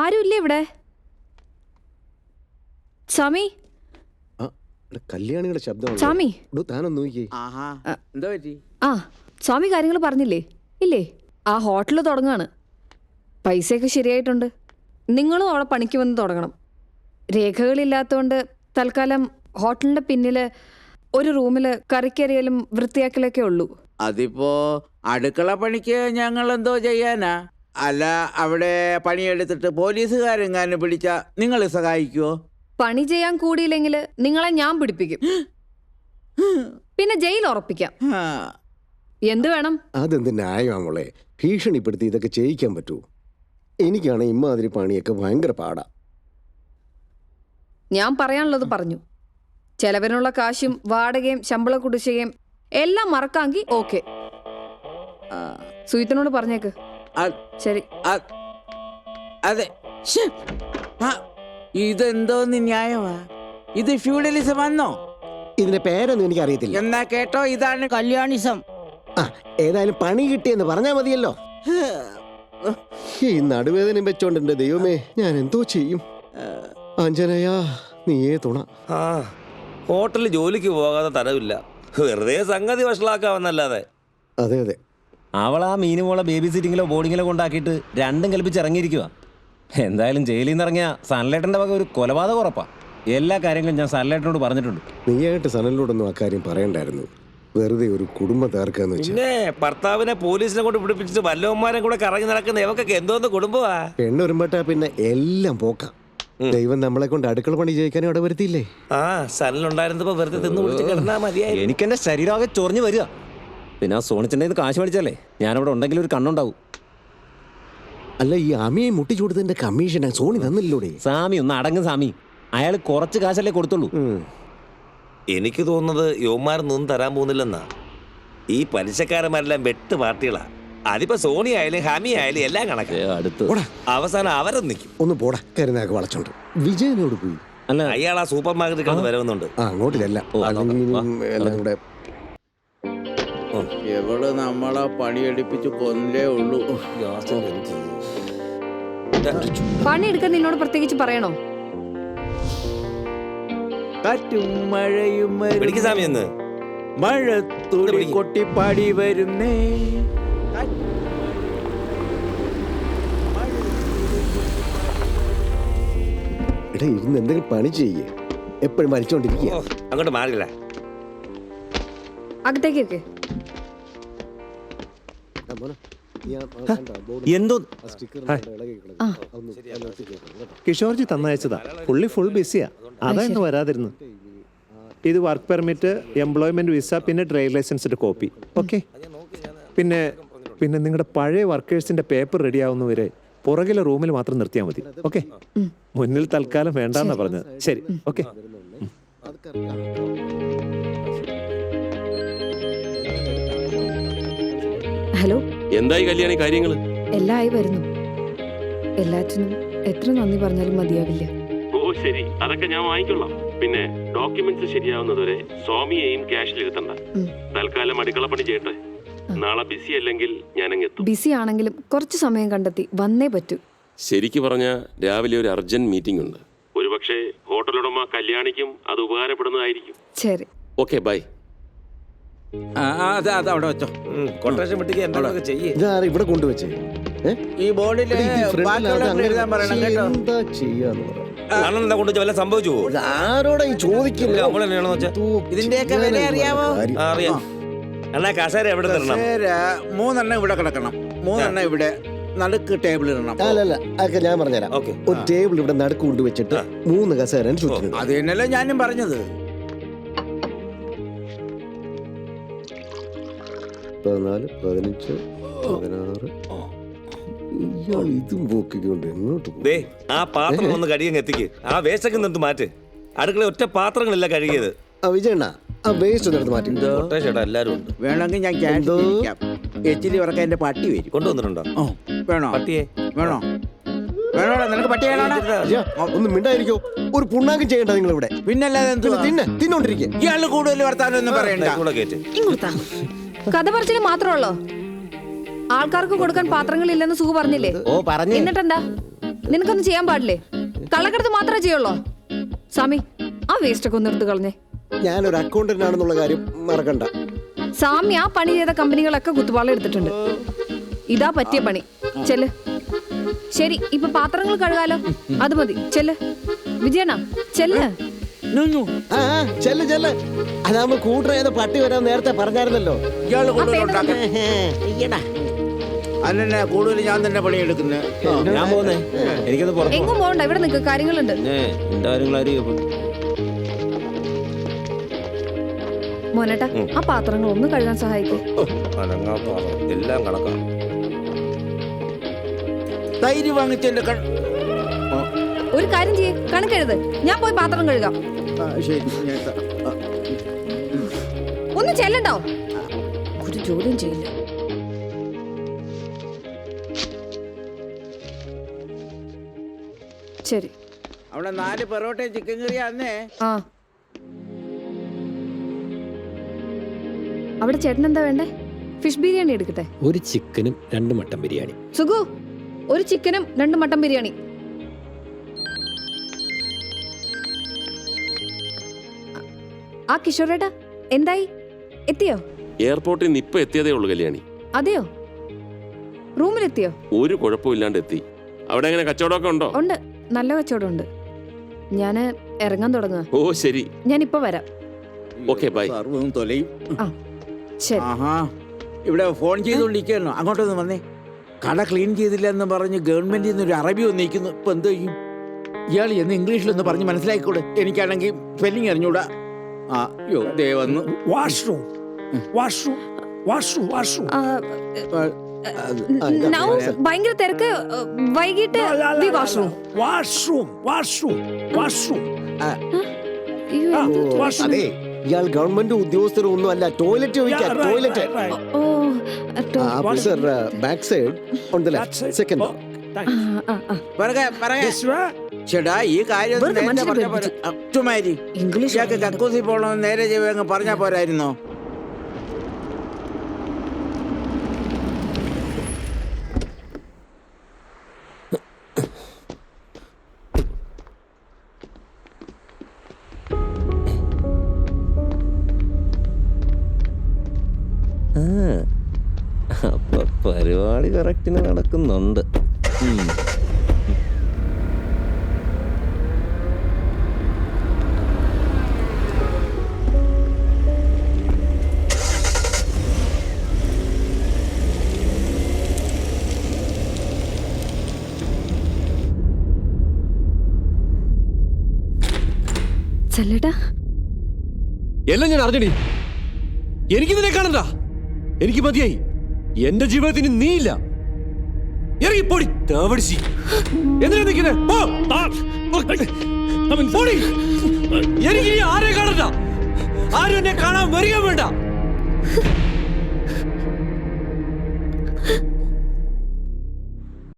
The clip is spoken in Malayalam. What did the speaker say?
ആരുമില്ലേ ഇവിടെ? സ്വാമി, കല്യാണിയുടെ ശബ്ദം. സ്വാമി, ആ സ്വാമി കാര്യങ്ങൾ പറഞ്ഞില്ലേ? ഇല്ലേ? ആ ഹോട്ടൽ തുടങ്ങാണ്. പൈസയൊക്കെ ശരിയായിട്ടുണ്ട്. നിങ്ങളും അവിടെ പണിക്ക് വന്ന് തുടങ്ങണം. രേഖകളില്ലാത്തതുകൊണ്ട് തൽക്കാലം ഹോട്ടലിന്റെ പിന്നില് ഒരു റൂമില് കറിക്കരിയലും വൃത്തിയാക്കലൊക്കെ ഉള്ളൂ. അതിപ്പോ അടുക്കള പണിക്ക് ഞങ്ങൾ എന്തോ ചെയ്യാനാ? അല്ല, അവിടെ പണിയെടുത്തിട്ട് പോലീസുകാരെങ്ങാനും പിടിച്ചാ നിങ്ങൾ സഹായിക്കുവോ? പണി ചെയ്യാൻ കൂടിയില്ലെങ്കിൽ നിങ്ങളെ ഞാൻ പിടിപ്പിക്കും, പിന്നെ ജയിൽ ഉറപ്പിക്കാം. എന്ത് വേണം? അതെന്ത് ന്യായമാമോളെ? ഭീഷണിപ്പെടുത്തി ഇതൊക്കെ ചെയ്യിക്കാൻ പറ്റൂ? എനിക്കാണ് ഇമ്മാതിരി പണിയൊക്കെ ഭയങ്കര പാടാ. ഞാൻ പറയാനുള്ളത് പറഞ്ഞു. ചെലവിനുള്ള കാശും വാടകയും ശമ്പള കുടിശ്ശികയും എല്ലാം മറക്കാമെങ്കിൽ ഓക്കെ. സുഹിത്തിനോട് പറഞ്ഞേക്ക്. ശരി. അതെ, ഇതെന്തോന്ന് ന്യായമാ? ഇത് ഫ്യൂഡലിസം വന്നോ? ഇതിന്റെ പേരൊന്നും എനിക്ക് അറിയത്തില്ല. എന്നാ കേട്ടോ, ഇതാണ് കല്യാണിസം. ഏതായാലും പണി കിട്ടിയെന്ന് പറഞ്ഞാ മതിയല്ലോ. ഈ നടുവേദന വെച്ചോണ്ട് എന്റെ ദൈവമേ ഞാൻ എന്തോ ചെയ്യും? ആഞ്ജനേയാ, നീയേ തുണ. ഹോട്ടലിൽ ജോലിക്ക് പോകാതെ തരവില്ല, വെറുതെ സംഗതി വഷളാക്കാവന്നല്ലാതെ. അതെ അതെ, അവളാ മീനുമോളെ ബേബി സിറ്റിങ്ങിലോ ബോർഡിങ്ങിലോ കൊണ്ടാക്കിയിട്ട് രണ്ടും കൽപ്പിച്ച് ഇറങ്ങിയിരിക്കുക. എന്തായാലും ജയിലിൽ നിന്ന് ഇറങ്ങിയ സൺലൈറ്റിന്റെ വക ഒരു കൊലപാതകം ഉറപ്പാ. എല്ലാ കാര്യങ്ങളും ഞാൻ സൺലൈറ്റിനോട് പറഞ്ഞിട്ടുണ്ട്. നീയായിട്ട് സനലിനോടൊന്നും ആ കാര്യം പറയണ്ടായിരുന്നു. വെറുതെ ഒരു കുടുംബം തകർക്കാന്ന് വെച്ചാൽ. പിന്നെ ഭർത്താവിനെ പോലീസിനെ കൊണ്ട് പിടിപ്പിച്ചിട്ട് വല്ലവന്മാരെ കൂടെ കറങ്ങി നടക്കുന്ന ഇവക്കൊക്കെ എന്തോന്ന് കുടുംബമാ. പെണ്ണൊരുമ്പട്ടാ പിന്നെ എല്ലാം പോക്കാം. ദൈവം നമ്മളെ കൊണ്ട് അടുക്കള പണി ചെയ്യിക്കാനും അവിടെ വരുത്തിയില്ലേ? സനലുണ്ടായിരുന്നപ്പോ വെറുതെ തിന്നു പിടിച്ച് കിടന്നാ മതിയായി. എനിക്കെന്റെ ശരീരമാകെ ചൊറിഞ്ഞു വരിക. പിന്നെ ആ സോണിച്ചെന്നെ കാശ് മേടിച്ചല്ലേ, ഞാനവിടെ ഉണ്ടെങ്കിൽ ഒരു കണ്ണുണ്ടാവും. അല്ല, ഈ അമ്മയെ മുട്ടിച്ചു കൊടുത്തതിന്റെ കമ്മീഷൻ സോണി തന്നില്ലോടെ? സാമി ഒന്ന് അടങ്ങും സാമി, അയാൾ കുറച്ച് കാശല്ലേ കൊടുത്തുള്ളൂ. എനിക്ക് തോന്നുന്നത് യോമാരൊന്നും തരാൻ പോകുന്നില്ലെന്നാ. ഈ പലിശക്കാരന്മാരെല്ലാം വെട്ട് പാർട്ടികളാ. അതിപ്പോ സോണി ആയാലും ഹമി ആയാലും എല്ലാം കണക്ക്. അടുത്ത് അവസാനം അവരും നിൽക്കും. ഒന്ന് പോടാ, കരുനാക്ക് വളച്ചോണ്ട്. വിജയനോട് പോയി. അല്ല, അയാൾ ആ സൂപ്പർ മാർക്കറ്റിൽ കണ്ട് വരുന്നുണ്ട്. അങ്ങോട്ടില്ല, എല്ലാം കൂടെ. എവിടെ നമ്മളെ പണിയെടുപ്പിച്ച് കൊന്നേ ഉള്ളൂ. പണിയെടുക്കാൻ നിന്നോട് പ്രത്യേകിച്ച് പറയണോ? കാറ്റും മഴയും സാമിയെന്ന് മഴ തുള്ളി കൊട്ടിപ്പാടി വരുന്നേ. എടാ, ഇരുന്ന് എന്തെങ്കിലും പണി ചെയ്യേ, എപ്പോഴും വലിച്ചോണ്ടിരിക്കുക. അങ്ങോട്ട് മാറില്ല. അകത്തേക്കൊക്കെ എന്തോ കിഷോർജി തന്നയച്ചതാ. പുള്ളി ഫുൾ ബിസിയാ, അതായിരുന്നു വരാതിരുന്നു. ഇത് വർക്ക് പെർമിറ്റ്, എംപ്ലോയ്മെന്റ് വിസ, പിന്നെ ഡ്രൈവിംഗ് ലൈസൻസിന്റെ കോപ്പി. ഓക്കെ, പിന്നെ പിന്നെ നിങ്ങളുടെ പഴയ വർക്കേഴ്സിന്റെ പേപ്പർ റെഡി ആവുന്നവരെ പുറകിലെ റൂമിൽ മാത്രം നിർത്തിയാൽ മതി. ഓക്കെ, മുന്നിൽ തൽക്കാലം വേണ്ടെന്നാ പറഞ്ഞത്. ശരി, ഓക്കെ. ഹലോ, എന്തായി കല്യാണി കാര്യങ്ങള്? എല്ലാം ആയി വരുന്നു. എല്ലാറ്റിനും എത്ര നന്ദി പറഞ്ഞാലും മതിയാവില്ല. ഓ ശരി, അതൊക്കെ ഞാൻ വാങ്ങിക്കൊള്ളാം. പിന്നെ ഡോക്യുമെന്റ്സ് ശരിയാവുന്നതുവരെ സ്വാമിയെയും ക്യാഷിൽ ഇരുത്തണ്ട. തൽക്കാലം അടുക്കള പണി ചെയ്യട്ടെ. നാളെ ബിസി അല്ലെങ്കിൽ ഞാനങ്ങെത്തും. ബിസി ആണെങ്കിലും കുറച്ച് സമയം കണ്ടെത്തി വന്നേ പറ്റൂ. ശരിക്ക് പറഞ്ഞ രാവിലെ ഒരു അർജന്റ് മീറ്റിംഗ് ഉണ്ട്. ഒരുപക്ഷെ ഹോട്ടലുടമ കല്യാണിക്കും അത് ഉപകാരപ്പെടുന്നതായിരിക്കും. ശരി, ഓക്കെ, ബൈ. അവിടെ വെച്ചോ. കൊട്ടേഷൻ വിട്ടിക്ക് എന്തൊക്കെ ചെയ്യേ. ഇതാരാ ഇവിടെ കൊണ്ടുവച്ചേ? ഈ ബോർഡിൽ എഴുതാൻ പറയണം കേട്ടോ. എന്താ ചെയ്യാന്ന് പറ. എന്താ കൊണ്ടുവച്ച വല്ല സംഭവിച്ചു? ആരോടാ ഈ ചോദിക്കില്ല? നമ്മളെന്നാണെന്ന് വെച്ചാ ഇതിന്റെയൊക്കെ വില അറിയാമോ? അറിയാം. എന്നാ കസേര എവിടെ തരണം? 3 ഇവിടെ കിടക്കണം, 3 ഇവിടെ നടുക്ക് ടേബിൾ ഇടണം. അല്ലല്ല, അതൊക്കെ ഞാൻ പറഞ്ഞുതരാം. ഒരു ടേബിൾ ഇവിടെ നടുക്ക് കൊണ്ടുവച്ചിട്ട് 3 കസേര ചുറ്റും. അത് തന്നെയല്ലേ ഞാനും പറഞ്ഞത്. 14, 15, 16. ഇതും പോക്കിക്കൊണ്ട് എങ്ങോട്ട് പോകും? ആ പാത്രം ഒന്ന് കഴുകിയങ്ങ് എത്തിക്ക്. ആ വേസ്റ്റൊക്കെ നിർത്ത് മാറ്റ്. അടുക്കള ഒറ്റ പാത്രങ്ങളില്ല കഴുകിയത്. വിജയണ്ണ, ആ വേസ്റ്റ് ഒന്ന് എടുത്ത് മാറ്റി. കൊട്ടേഷേട്ടാ എല്ലാരും ഉണ്ട്. വേണമെങ്കിൽ ഞാൻ ക്യാൻറ്റീനിലിരിക്കാം. എച്ചിലി ഉറക്കാൻ എന്റെ പട്ടി വരും. കൊണ്ടുവന്നിട്ടുണ്ടോ? വേണോ? പട്ടിയെ വേണോ? വേണോടാ, നിനക്ക് പട്ടി വേണോ? ഒന്ന് മിണ്ടായിരിക്കോ? ഒരു പുണ്ണാക്കും ചെയ്യണ്ട നിങ്ങൾ ഇവിടെ. പിന്നല്ലാതെ തിന്നോണ്ടിരിക്കുക. ഇയാള് കൂടുതൽ വർത്താനം ഒന്നും പറയണ്ട. കഥ പറച്ചില് മാത്രമല്ലോ. ആൾക്കാർക്ക് കൊടുക്കാൻ പാത്രങ്ങളില്ലെന്ന് സുഖു പറഞ്ഞില്ലേ? ഓ പറഞ്ഞു. എന്നിട്ടെന്താ? നിനക്കൊന്നും ചെയ്യാൻ പാടില്ലേ? കള്ളക്കടത്ത് മാത്രമേ ചെയ്യുള്ളോ? സ്വാമി, ആ വേസ്റ്റ് ഒക്കെ ഒന്ന് എടുത്ത് കളഞ്ഞേ. ഞാനൊരു അക്കൗണ്ടന്റ് ആണെന്നുള്ള കാര്യം മറക്കണ്ട. സ്വാമി ആ പണി ചെയ്ത കമ്പനികളൊക്കെ കുത്തുപാള എടുത്തിട്ടുണ്ട്. ഇതാ പറ്റിയ പണി. ചെല്ല്. ശരി, ഇപ്പൊ പാത്രങ്ങൾ കഴുകാലോ. അത് മതി, ചെല്ല്. വിജയണ്ണ, ചെല്ല്. ആ ചെല്ല് ചെല്ല്. അതാകുമ്പോ കൂട്ടർ ചെയ്ത പട്ടി വരാൻ നേരത്തെ പറഞ്ഞായിരുന്നല്ലോ. ഇയാള് കൂടുതലുണ്ടാക്കാൻ അന്നെ കൂടുതൽ ഞാൻ തന്നെ പണിയെടുക്കുന്നത്. ഞാൻ പോകുന്നേ, എനിക്കത് പുറത്തു എങ്ങും പോകണ്ട, ഇവിടെ നിൽക്ക്, കാര്യങ്ങളുണ്ട്. എന്റെ കാര്യങ്ങളായിരിക്കും. മോനേട്ടാ, ആ പാത്രങ്ങൾ ഒന്ന് കഴുകാൻ സഹായിക്കേ. എല്ലാം കണക്കാം. തൈര് വാങ്ങിച്ചെന്റെ ഒരു കാര്യം ചെയ്യേ, കണക്കെഴുത്. ഞാൻ പോയി പാത്രം കഴുകാം. ശരി. ഒന്ന് ചെല്ലണ്ടോ? ഒരു ജോലിയും ചെയ്യില്ല. ശരി. അവിടെ 4 പൊറോട്ടയും ചിക്കൻ കറിയാ അന്നേ. ആ, അവിടെ ചേട്ടൻ എന്താ വേണ്ടേ? ഫിഷ് ബിരിയാണി എടുക്കട്ടെ? ഒരു ചിക്കനും 2 മട്ടൻ ബിരിയാണി. സുഖു, ഒരു ചിക്കനും 2 മട്ടൻ ബിരിയാണി. ആ കിഷോറേട്ടാ, എന്തായി? എത്തിയോ? എയർപോർട്ടിൽ നിന്ന് ഇപ്പൊ എത്തിയതേ ഉള്ളൂ കല്യാണി. അതെയോ? റൂമിലെത്തിയോ? ഒരു കുഴപ്പമില്ലാണ്ട് എത്തി. അവിടെ എങ്ങനെ കച്ചവടമൊക്കെ ഉണ്ടോ? ഉണ്ട്, നല്ല കച്ചവടം ഉണ്ട്. ഞാന് ഇറങ്ങാൻ തുടങ്ങുക. ഓ ശരി, ഞാൻ ഇപ്പൊ വരാം. Okay bye. സർവ്വവും തൊലയും. ആ ശരി. ആഹാ, ഇവിടെ ഫോൺ ചെയ്തുകൊണ്ടിരിക്കുകയാണോ? അങ്ങോട്ടൊന്ന് വന്നേ. കട ക്ലീൻ ചെയ്തില്ല എന്ന് പറഞ്ഞ് ഗവൺമെന്റിൽ നിന്ന് ഒരു അറബി വന്നിരിക്കുന്നു. ഇപ്പൊ എന്ത് ചെയ്യും? ഇയാൾ എന്ന് ഇംഗ്ലീഷിലൊന്ന് പറഞ്ഞ് മനസ്സിലാക്കിക്കൂടെ? എനിക്കാണെങ്കിൽ സ്പെല്ലിംഗ് അറിഞ്ഞൂടാ. ആ യോ ദേ വന്നു. വാഷ്റൂം വാഷ്റൂം വാഷ്റൂം വാഷ്റൂം ആ, നൗ ഭയങ്കര തിരക്ക്. വൈകിട്ട് the washroom. Washroom washroom washroom അയ്യോ, എന്ത് വാഷ്റൂം. അതെ, ഇയാൾ ഗവൺമെന്റ് ഉദ്യോഗസ്ഥരും ഒന്നും അല്ല. ടോയ്ലറ്റ് ചോദിക്കാം, toilet. Oh, officer back side on the left second. ചേട്ടാ, ഈ കാര്യം വെറുതെ മനുഷ്യനെ ചുമാരി ഇംഗ്ലീഷ് ഇയാൾക്ക് കക്കൂസി പോകണമെന്ന് നേരെ അങ്ങ് പറഞ്ഞാ പോരായിരുന്നോ? അപ്പൊ പരിപാടി കറക്റ്റിന് നടക്കുന്നുണ്ട്. ചെല്ലട്ടാ, എല്ലാം ഞാൻ അറിഞ്ഞടി. എനിക്ക് നിന്നെ കാണണ്ട. എനിക്ക് മതിയായി. എന്റെ ജീവിതത്തിന് നീ ഇല്ല. ഇറങ്ങിപ്പോടി തവടിച്ചി. എന്തിനാ നിൽക്കുന്നേ? എനിക്ക് ആരെ കാണണ്ട. ആരും എന്നെ കാണാൻ വരിക വേണ്ട.